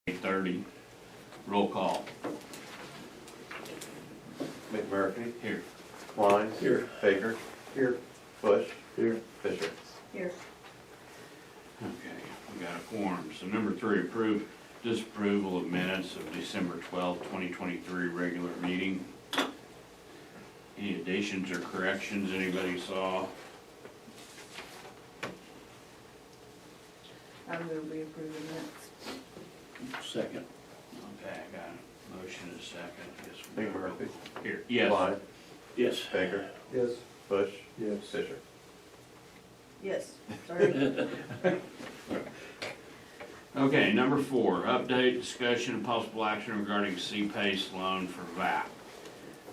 8:30. Roll call. McMurphy. Here. Klein. Here. Baker. Here. Bush. Here. Fisher. Here. Okay, we got a quorum. So number 3, disapproval of minutes of December 12th, 2023 regular meeting. Any additions or corrections anybody saw? I'm gonna be approving minutes. Second. Okay, I got a motion and a second. Guess we gotta McMurphy. vote. Here, yes. Klein. Yes. Baker. Yes. Bush. Yes. Fisher. Yes, sorry. Okay, number 4, update, discussion, and possible action regarding C-PACE loan for VAP.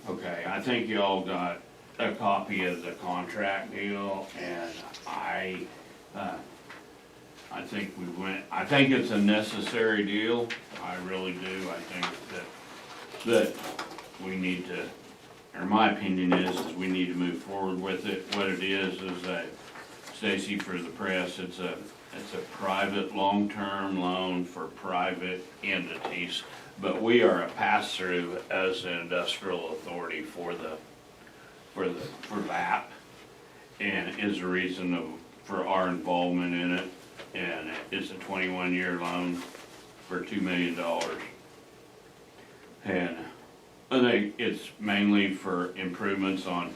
Okay, I think you all got a copy of the contract deal, and I think it's a necessary deal. I really do. I think that we need to, or my opinion is we need to move forward with it. What it is that, Stacy, for the press, it's a private long-term loan for private entities, but we are a pass-through as an industrial authority for VAP, and is the reason for our involvement in it. And it's a 21-year loan for $2 million. And I think it's mainly for improvements on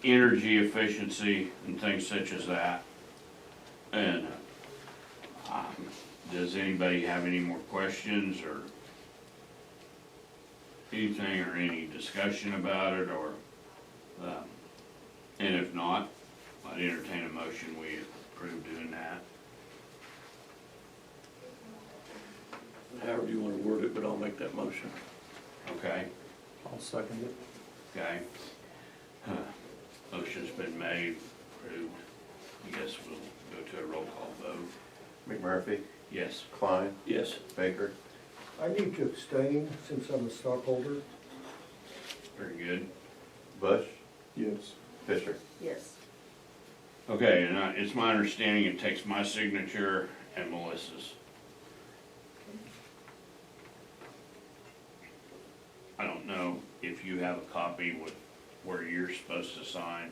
energy efficiency and things such as that. And does anybody have any more questions or anything, or any discussion about it, or and if not, I'd entertain a motion we approve doing that. However you want to word it, but I'll make that motion. Okay, I'll second it. okay. Motion's been made, approved. I guess we'll go to a roll call vote. McMurphy. Yes. Klein. Yes. Baker. I need to abstain since I'm a stockholder. Very good. Bush. Yes. Fisher. Yes. Okay, and it's my understanding it takes my signature and Melissa's. I don't know if you have a copy with where you're supposed to sign.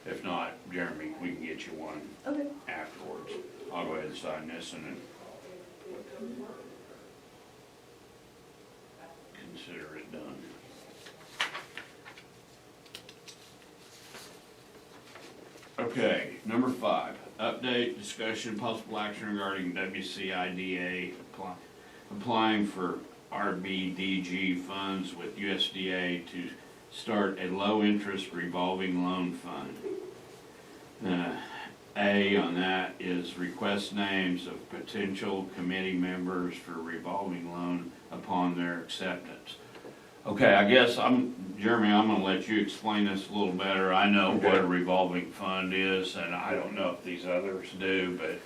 If not, Jeremy, we can get you one Okay. afterwards. I'll go ahead and sign this and then consider it done. Okay, number 5, update, discussion, possible action regarding WCIDA applying for RBDG funds with USDA to start a low-interest revolving loan fund. A on that is request names of potential committee members for revolving loan upon their acceptance. Okay, I guess Jeremy, I'm gonna let you explain this a little better. I know what a revolving fund is, and I don't know if these others do, but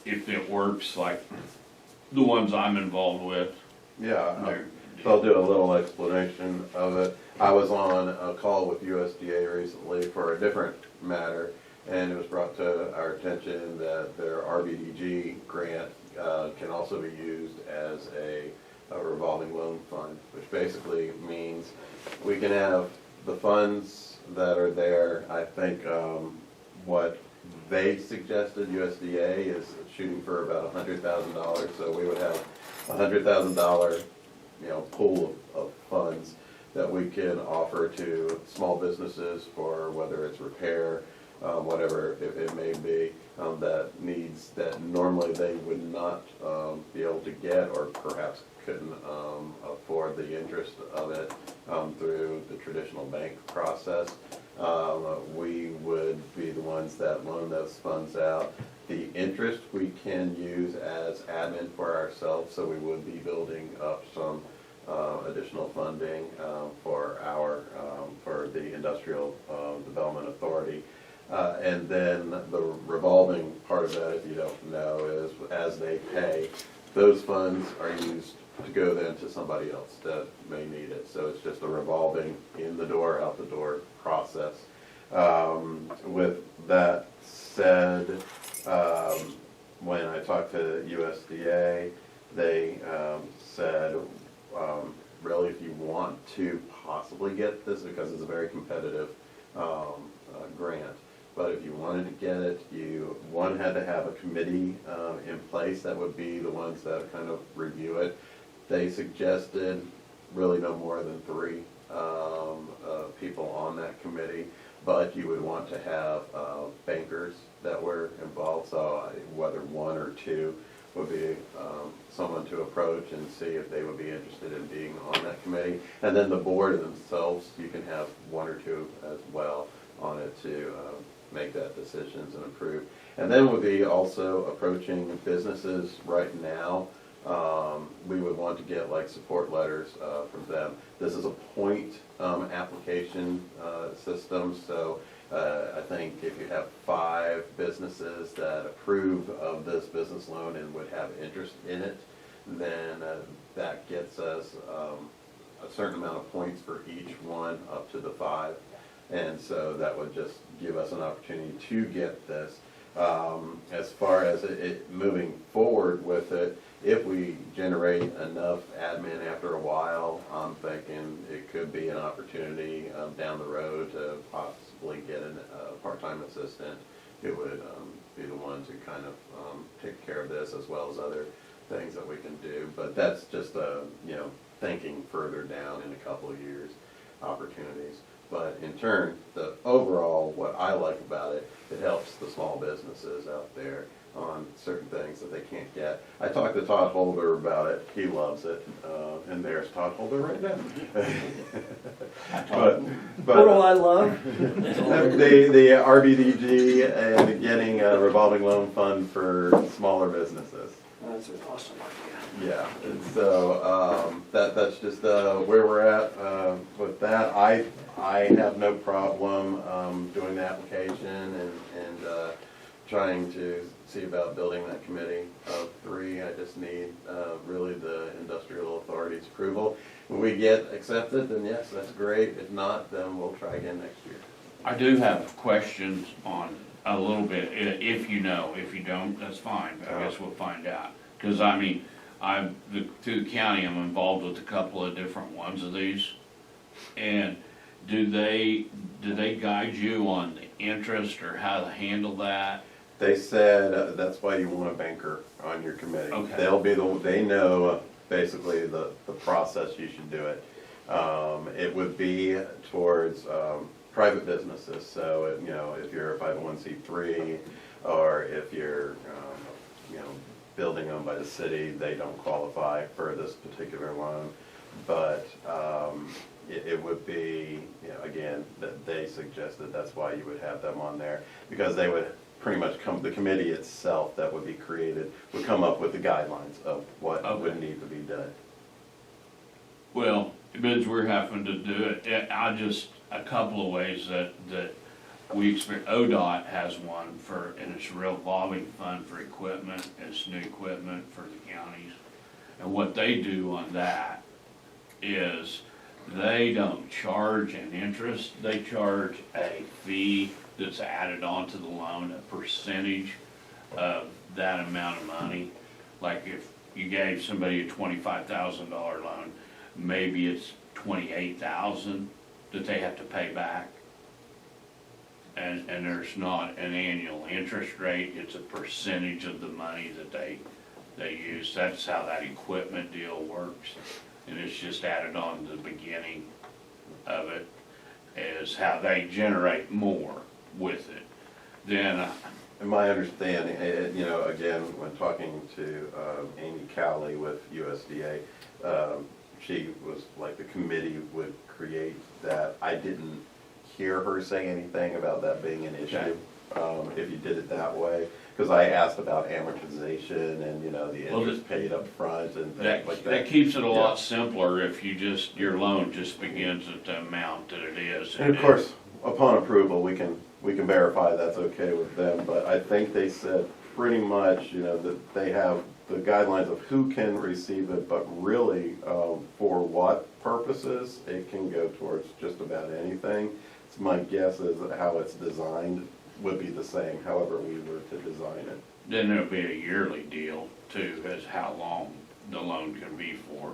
if it works like the ones I'm involved with. Yeah, so I'll do a little explanation of it. I was on a call with USDA recently for a different matter, and it was brought to our attention that their RBDG grant can also be used as a revolving loan fund, which basically means we can have the funds that are there. I think what they suggested, USDA, is shooting for about $100,000, so we would have $100,000 pool of funds that we can offer to small businesses for whether it's repair, whatever it may be, that normally they would not be able to get, or perhaps couldn't afford the interest of it through the traditional bank process. We would be the ones that loan those funds out. The interest we can use as admin for ourselves, so we would be building up some additional funding for the Industrial Development Authority. And then the revolving part of that, if you don't know, is as they pay, those funds are used to go then to somebody else that may need it. So it's just a revolving in the door, out the door process. With that said, when I talked to USDA, they said, really, if you want to possibly get this, because it's a very competitive grant, but if you wanted to get it, one had to have a committee in place that would be the ones that kind of review it. They suggested really no more than 3 people on that committee, but you would want to have bankers that were involved, so whether 1 or 2 would be someone to approach and see if they would be interested in being on that committee. And then the board themselves, you can have 1 or 2 as well on it to make that decisions and approve. And then would be also approaching businesses right now. We would want to get like support letters from them. This is a point application system, so I think if you have 5 businesses that approve of this business loan and would have interest in it, then that gets us a certain amount of points for each one up to the 5. And so that would just give us an opportunity to get this. As far as it moving forward with it, if we generate enough admin after a while, I'm thinking it could be an opportunity down the road to possibly get a part-time assistant who would be the one to kind of take care of this as well as other things that we can do. But that's just thinking further down in a couple of years opportunities. But in turn, the overall, what I like about it, it helps the small businesses out there on certain things that they can't get. I talked to Todd Holder about it. He loves it. And there's Todd Holder right now. but What do I love? the RBDG and getting a revolving loan fund for smaller businesses. That's an awesome idea. Yeah, and so that's just where we're at with that. I have no problem doing the application and trying to see about building that committee of 3. I just need really the industrial authority's approval. When we get accepted, then yes, that's great. If not, then we'll try again next year. I do have questions on a little bit, if you know. If you don't, that's fine, but I guess we'll find out. Because I mean, through the county, I'm involved with a couple of different ones of these. And do they guide you on the interest or how to handle that? They said that's why you want a banker on your committee. Okay. They know basically the process you should do it. It would be towards private businesses. So if you're a 501c3 or if you're building owned by the city, they don't qualify for this particular loan. But it would be, again, that they suggested that's why you would have them on there, because they would pretty much the committee itself that would be created would come up with the guidelines of what would need to be done. Well, because we're having to do it, a couple of ways that we experience. ODOT has one and it's a revolving fund for equipment. It's new equipment for the counties. And what they do on that is they don't charge an interest. They charge a fee that's added onto the loan, a percentage of that amount of money. Like if you gave somebody a $25,000 loan, maybe it's $28,000 that they have to pay back. And there's not an annual interest rate, it's a percentage of the money that they use. That's how that equipment deal works. And it's just added on to the beginning of it, is how they generate more with it. Then, in my understanding, again, when talking to Amy Cowley with USDA, she was like the committee would create that. I didn't hear her say anything about that being an issue, if you did it that way. Because I asked about amortization and, the interest paid up front and things like that. That keeps it a lot simpler if your loan just begins at the amount that it is. And of course, upon approval, we can verify that's okay with them. But I think they said pretty much, that they have the guidelines of who can receive it, but really for what purposes, it can go towards just about anything. So my guess is that how it's designed would be the same, however we were to design it. Then there'll be a yearly deal too, as how long the loan can be for.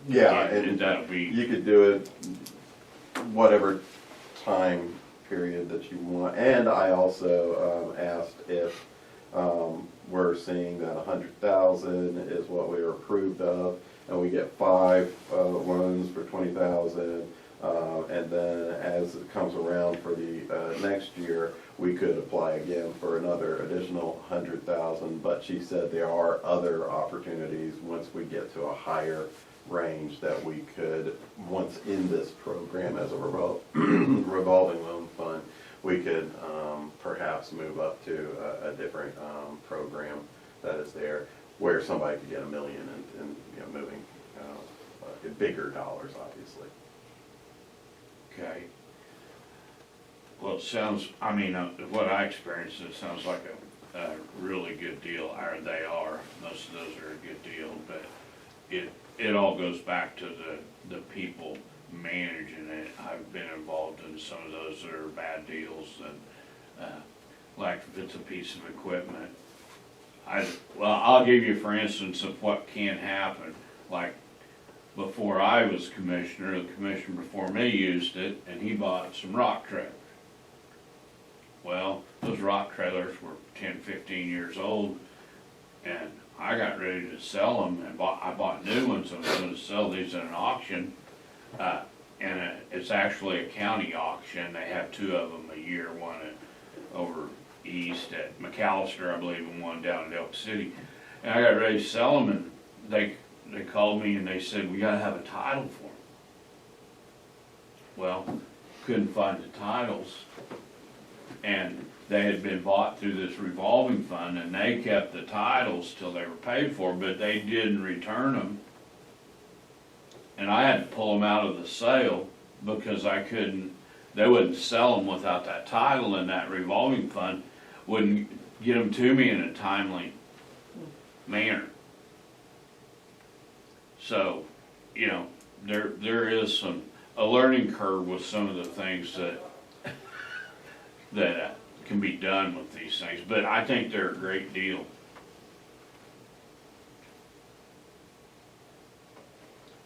Yeah, And and that'll be, you could do it whatever time period that you want. And I also asked if we're seeing that 100,000 is what we were approved of, and we get 5 loans for 20,000. And then as it comes around for the next year, we could apply again for another additional 100,000. But she said there are other opportunities once we get to a higher range that we could, once in this program as a revolving loan fund, we could perhaps move up to a different program that is there where somebody could get $1 million and moving bigger dollars, obviously. okay. Well, it sounds, I mean, what I experienced, it sounds like a really good deal, or they are, most of those are a good deal, but it all goes back to the people managing it. I've been involved in some of those that are bad deals, and like if it's a piece of equipment, I'll give you for instance of what can happen. Like before I was commissioner, the commissioner before me used it, and he bought some rock trailers. Well, those rock trailers were 10, 15 years old, and I got ready to sell them, and I bought new ones. I was going to sell these at an auction, and it's actually a county auction. They have 2 of them a year, one over east at McAllister, I believe, and one down at Elk City. And I got ready to sell them, and they called me and they said, we gotta have a title for them. Well, couldn't find the titles, and they had been bought through this revolving fund, and they kept the titles till they were paid for, but they didn't return them. And I had to pull them out of the sale because they wouldn't sell them without that title, and that revolving fund wouldn't get them to me in a timely manner. So, there is a learning curve with some of the things that can be done with these things, but I think they're a great deal.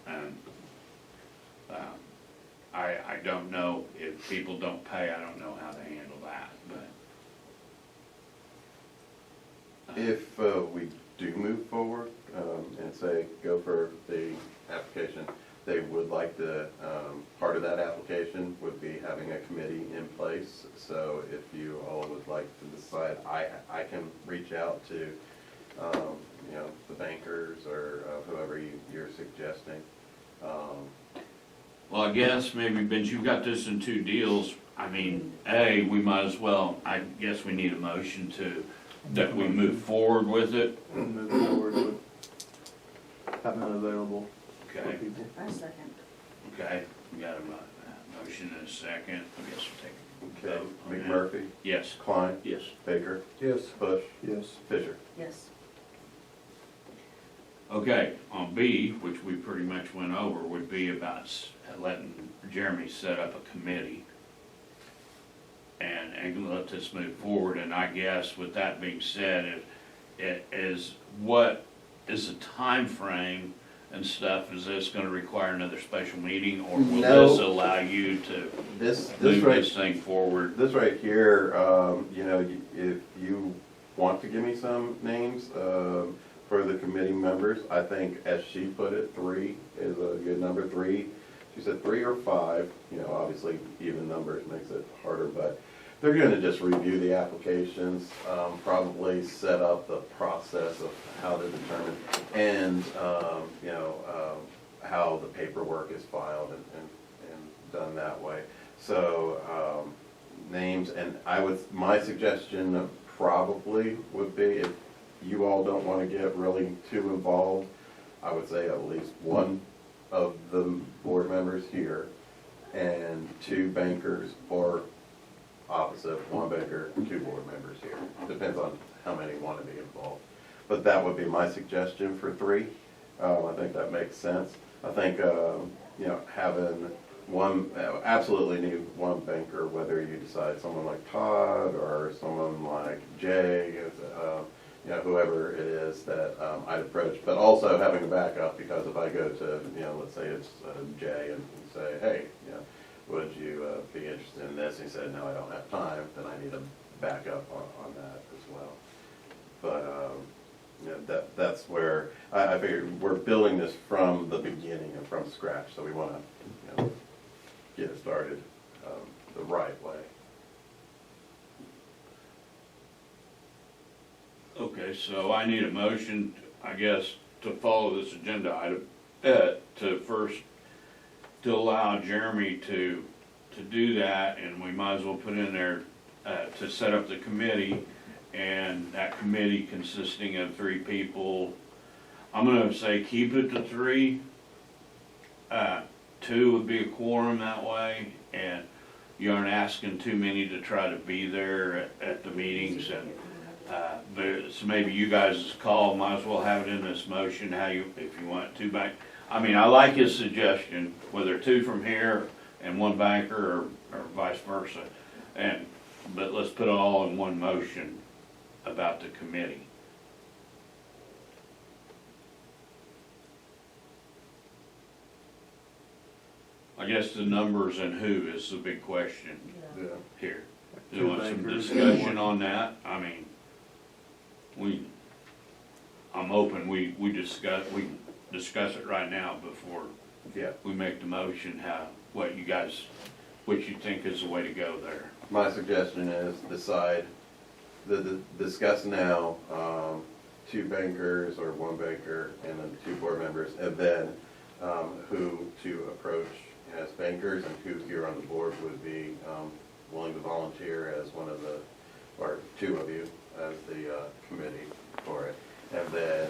And I don't know, if people don't pay, I don't know how to handle that, but. If we do move forward and say go for the application, they would like the, part of that application would be having a committee in place. So if you all would like to decide, I can reach out to, the bankers or whoever you're suggesting. Well, I guess maybe, Vince, you've got this in 2 deals. I mean, we might as well, I guess we need a motion that we move forward with it. And move forward with having it available for Okay, people. I second. okay, we got a motion and a second. I guess we'll take a Okay, vote on that. McMurphy, Yes. Klein, Yes. Baker, Yes. Bush, Yes. Fisher. Yes. Okay, on B, which we pretty much went over, would be about letting Jeremy set up a committee and let this move forward. And I guess with that being said, what is the time frame and stuff? Is this gonna require another special meeting, or will No. this allow you to This move right, this thing forward? this right here, if you want to give me some names, for the committee members, I think as she put it, 3 is a good number. 3, she said 3 or 5, obviously even numbers makes it harder, but they're gonna just review the applications, probably set up the process of how to determine, and, how the paperwork is filed and done that way. So, names, and my suggestion probably would be, if you all don't want to get really too involved, I would say at least 1 of the board members here and 2 bankers, or opposite, 1 banker, 2 board members here. Depends on how many want to be involved. But that would be my suggestion for 3. I think that makes sense. I think, having absolutely need 1 banker, whether you decide someone like Todd or someone like Jay, you know, whoever it is that I'd approach, but also having a backup, because if I go to, you know, let's say it's Jay and say, hey, you know, would you be interested in this? And he said, no, I don't have time, then I need a backup on that as well. But, you know, that's where, I figure we're building this from the beginning and from scratch, so we want to, you know, get it started the right way. Okay, so I need a motion, I guess, to follow this agenda item, to first, to allow Jeremy to do that, and we might as well put in there, to set up the committee, and that committee consisting of 3 people. I'm gonna say keep it to 3. 2 would be a quorum that way, and you aren't asking too many to try to be there at the meetings, and but so maybe you guys call, might as well have it in this motion, how you, if you want 2 bank. I mean, I like his suggestion, whether 2 from here and 1 banker or vice versa. But let's put it all in one motion about the committee. I guess the numbers and who is the big question Yeah. Yeah. here. Do 2 you want some bankers. discussion on that? I mean, I'm open, we discuss it right now before Yeah. we make the motion, what you think is the way to go there. My suggestion is decide, discuss now, 2 bankers or 1 banker and then 2 board members, and then who to approach as bankers and who here on the board would be willing to volunteer as one of the, or 2 of you as the committee for it. And then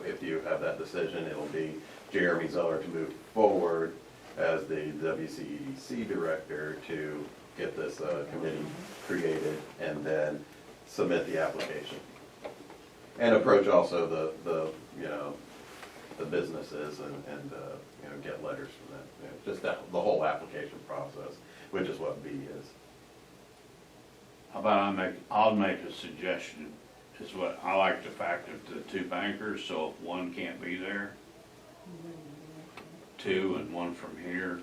if you have that decision, it'll be Jeremy Zeller to move forward as the WCEDC director to get this committee created and then submit the application. And approach also the you know, the businesses and you know, get letters from them. You know, just the whole application process, which is what B is. How about I'll make a suggestion, is what, I like the fact of the 2 bankers, so if 1 can't be there, 2 and 1 from here.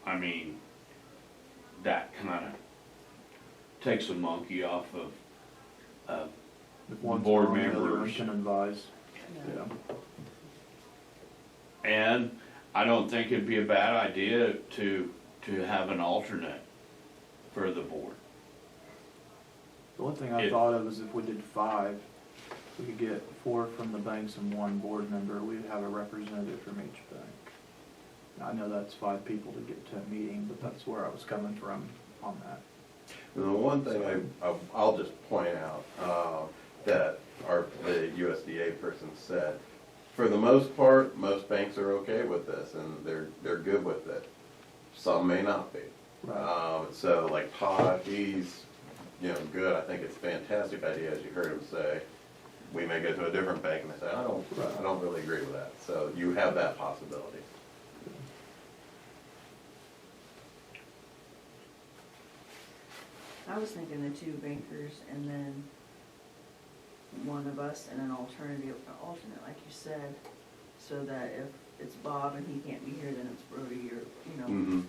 I mean, that kinda takes a monkey off of If one's board gone, the other one members. can advise. Yeah. Yeah. And I don't think it'd be a bad idea to have an alternate for the board. The one thing I It- thought of is if we did 5, we could get 4 from the banks and 1 board member, we'd have a representative from each bank. I know that's 5 people to get to a meeting, but that's where I was coming from on that. And the one thing I'll just point out, that the USDA person said, for the most part, most banks are okay with this and they're good with it. Some may not be. Right. So like Todd, he's, you know, good. I think it's a fantastic idea, as you heard him say. We may go to a different bank and they say, I don't really agree with that. So you have that possibility. I was thinking the 2 bankers and then 1 of us and an alternate, like you said, so that if it's Bob and he can't be here, then it's Brody or, you know. Mm-hmm.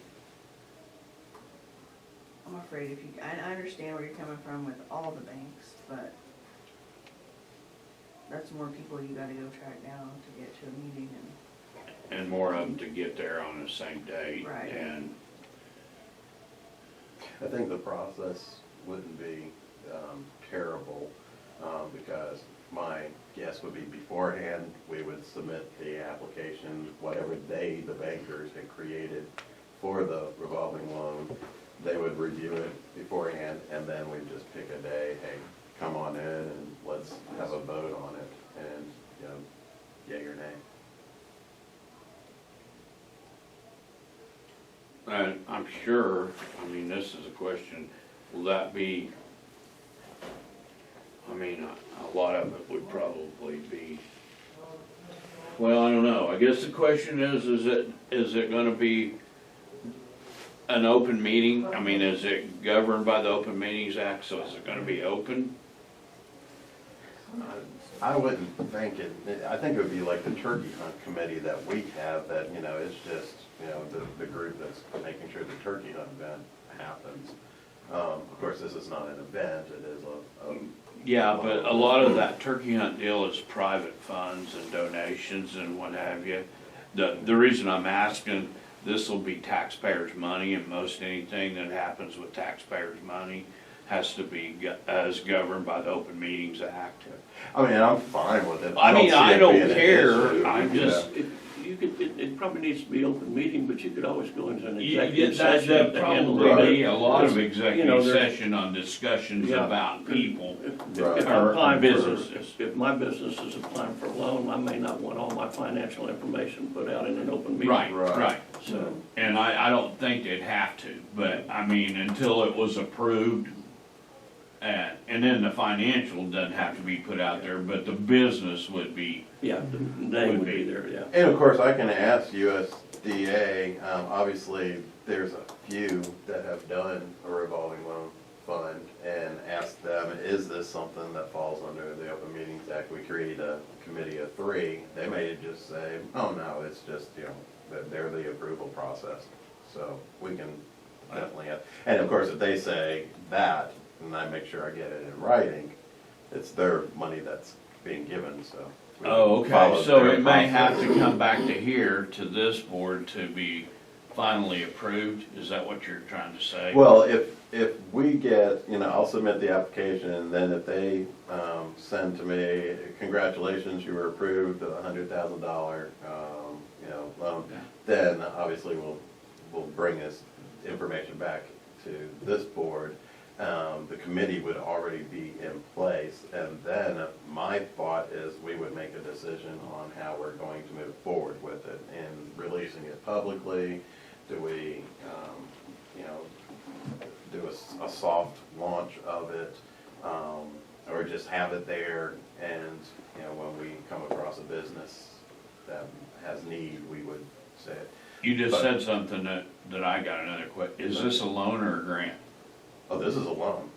I'm afraid if you, I understand where you're coming from with all the banks, but that's more people you gotta go track down to get to a meeting And more of them to get there on the same date. Right. And I think the process wouldn't be terrible, because my guess would be beforehand, we would submit the application, whatever the bankers had created for the revolving loan. They would review it beforehand, and then we'd just pick a day, hey, come on in and let's have a vote on it, and, you know, yay or nay. I'm sure, I mean, this is a question, will that be, I mean, a lot of it would probably be, well, I don't know. I guess the question is it gonna be an open meeting? I mean, is it governed by the Open Meetings Act, so is it gonna be open? I wouldn't think it, I think it would be like the turkey hunt committee that we have, that, you know, it's just, you know, the group that's making sure the turkey hunt event happens. Of course, this is not an event, it is a Yeah, but a lot of that turkey hunt deal is private funds and donations and what have you. The reason I'm asking, this will be taxpayers' money, and most anything that happens with taxpayers' money has to be as governed by the Open Meetings Act. I mean, I'm fine with it. I mean, see I it don't being an care. issue, I'm you know. just- It probably needs to be open meeting, but you could always go into an Yeah, executive that's session to handle probably be it. a lot of You know, executive there's- session on discussions Yeah. about people. Right. If Or I'm applying for, businesses. if my business is applying for a loan, I may not want all my financial information put out in an open meeting. Right, Right. right. So, And I don't think they'd have to, but I mean, until it was approved. And then the financial doesn't have to be put out there, but the business would be. yeah, the name would be there, yeah. And of course, I can ask USDA, obviously, there's a few that have done a revolving loan fund, and ask them, is this something that falls under the Open Meetings Act? We create a committee of 3, they may just say, oh no, it's just, you know, that they're the approval process. So we can definitely have, and of course, if they say that, and I make sure I get it in writing, it's their money that's being given, so. we Oh, okay, follow so their it may have process. to come back to here, to this board to be finally approved? Is that what you're trying to say? Well, if we get, you know, I'll submit the application, and then if they send to me, congratulations, you were approved, $100,000, you know, loan, Yeah. then obviously we'll bring this information back to this board. The committee would already be in place, and then my thought is we would make a decision on how we're going to move forward with it, and releasing it publicly. Do we, you know, do a soft launch of it, or just have it there, and, you know, when we come across a business that has need, we would say it. You just But- said something that I got another question. Is this a loan or a grant? Oh, this is a loan,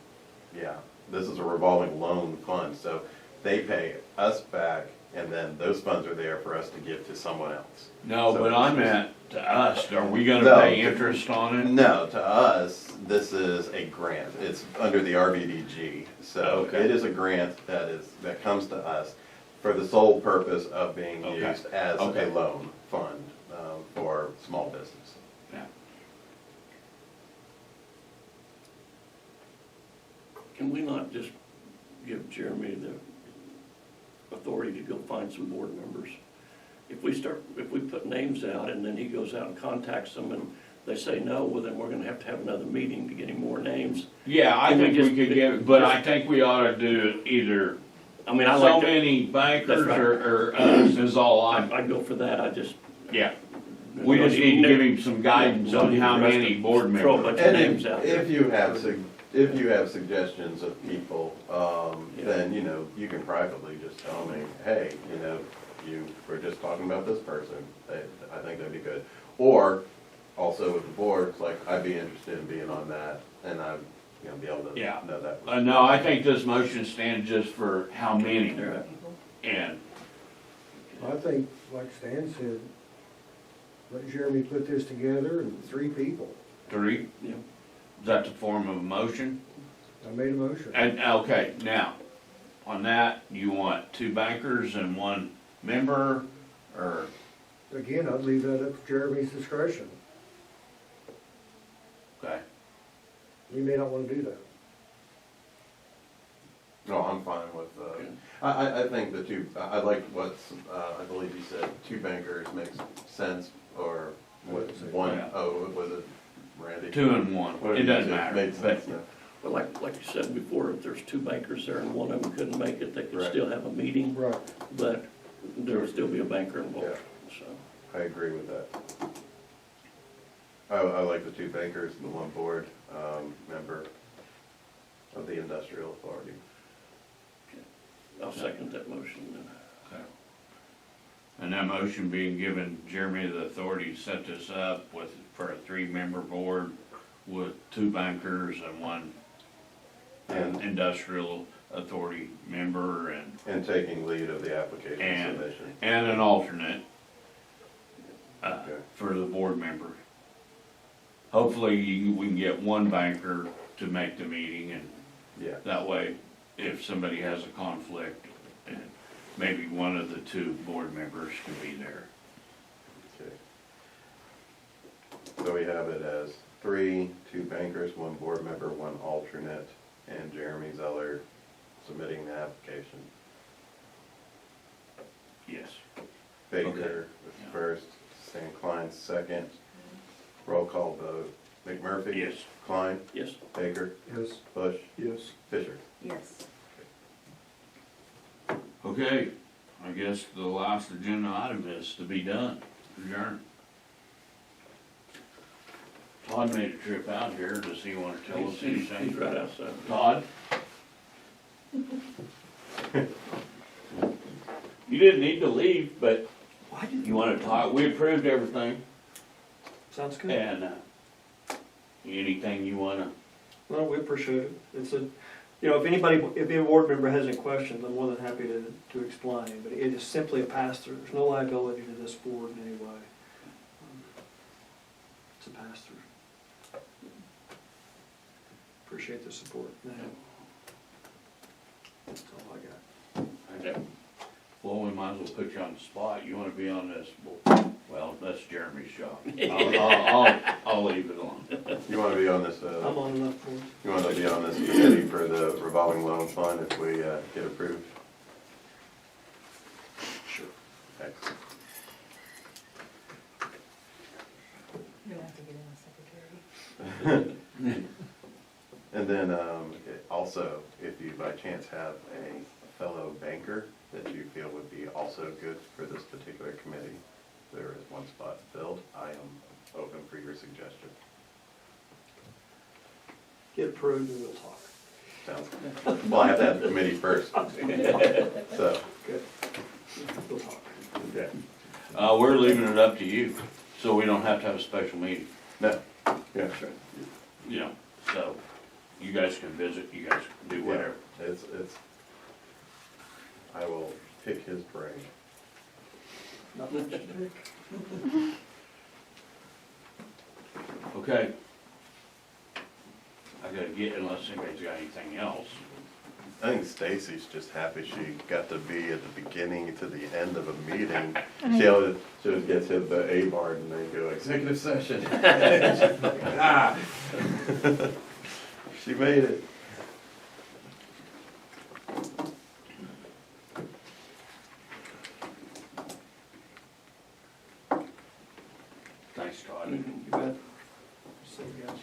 yeah, this is a revolving loan fund, so they pay us back, and then those funds are there for us to give to someone else. No, So but I it's- meant to us, are we gonna No. pay interest on it? No, to us, this is a grant, it's under the RBDG, so Okay. it is a grant that comes to us for the sole purpose of being Okay. used as Okay. a loan fund for small business. Yeah. Can we not just give Jeremy the authority to go find some board members? If we put names out and then he goes out and contacts them and they say no, well then we're gonna have another meeting to get him more names. Yeah, I Can we think we just- could give, but I think we ought to do either I mean, I so like to, many bankers That's right. or us is all I'd go for that, I just. yeah. We just need to give him some guidance Don't on need how the rest many of- board throw a members. bunch of And names out there. if you have suggestions of people, then, you know, you can privately just tell me, hey, you know, you were just talking about this person, I think that'd be good. Or, also with the board, it's like, I'd be interested in being on that, and I'd, you know, be able to Yeah. know that. No, I think this motion stands just for how many, All right. and, I think, like Stan said, let Jeremy put this together and 3 people. 3? Yeah. Is that the form of a motion? I made a motion. And, okay, now, on that, you want 2 bankers and 1 member, or, Again, I'd leave that up to Jeremy's discretion. okay, He may not wanna do that. No, I'm fine with, I think the 2, I like what's, I believe you said 2 bankers makes sense, or what, Yeah. 1, oh, was it Randy? 2 and 1, What it did you doesn't say? matter, Made but, sense, yeah. But like you said before, if there's 2 bankers there and one of them couldn't make it, they could Right. still have a meeting, Right. but there would still be a banker involved, so. I agree with that. I like the 2 bankers, the 1 board member of the industrial authority. I'll second that motion then. okay. And that motion being given Jeremy the authority to set this up for a 3-member board with 2 bankers and 1 And- industrial authority member And taking lead of the application And- submission. and an alternate Okay. for the board member. Hopefully, we can get one banker to make the meeting, and Yeah, that way, if somebody has a conflict, and maybe one of the two board members can be there. okay. So we have it as 3, 2 bankers, 1 board member, 1 alternate, and Jeremy Zeller submitting the application. Yes. Baker was Yeah. first, Stan Klein second. Roll call vote. McMurphy? Yes. Klein? Yes, Baker? Yes. Bush? Yes. Fisher? Yes. Okay, I guess the last agenda item is to be done, adjourn. Todd made a trip out here, does he wanna tell us he's anything? right outside. Todd? You didn't need to leave, but Why did you wanna talk, we approved everything, Sounds good. and, anything you wanna, Well, we appreciate it. It's a, you know, if any board member has any questions, I'm more than happy to explain, but it is simply a pass-through. There's no liability to this board in any way. It's a pass-through. Appreciate the support. That's all I got. okay. Well, we might as well put you on the spot, you wanna be on this, well, that's Jeremy's job. I'll leave it alone. You want to be on this, I'm on enough board. you want to be on this committee for the revolving loan fund if we get approved? Sure. Excellent. You're gonna have to get in a secretary. And then also, if you by chance have a fellow banker that you feel would be also good for this particular committee, there is 1 spot filled. I am open for your suggestion. Get approved and we'll talk. Sounds good. Well, I have to have the committee first. So, Good. We'll talk. okay. We're leaving it up to you, so we don't have to have a special meeting, No, yeah, sure. you know, so you guys can visit, you guys can do whatever. It's, I will pick his brain. Not much to pick. Okay. I gotta get, unless anybody's got anything else. I think Stacy's just happy she got to be at the beginning to the end of a meeting. She always gets hit the A bar and they go executive session. She's like, ah. She made it. Thanks, Todd. You bet. See you guys.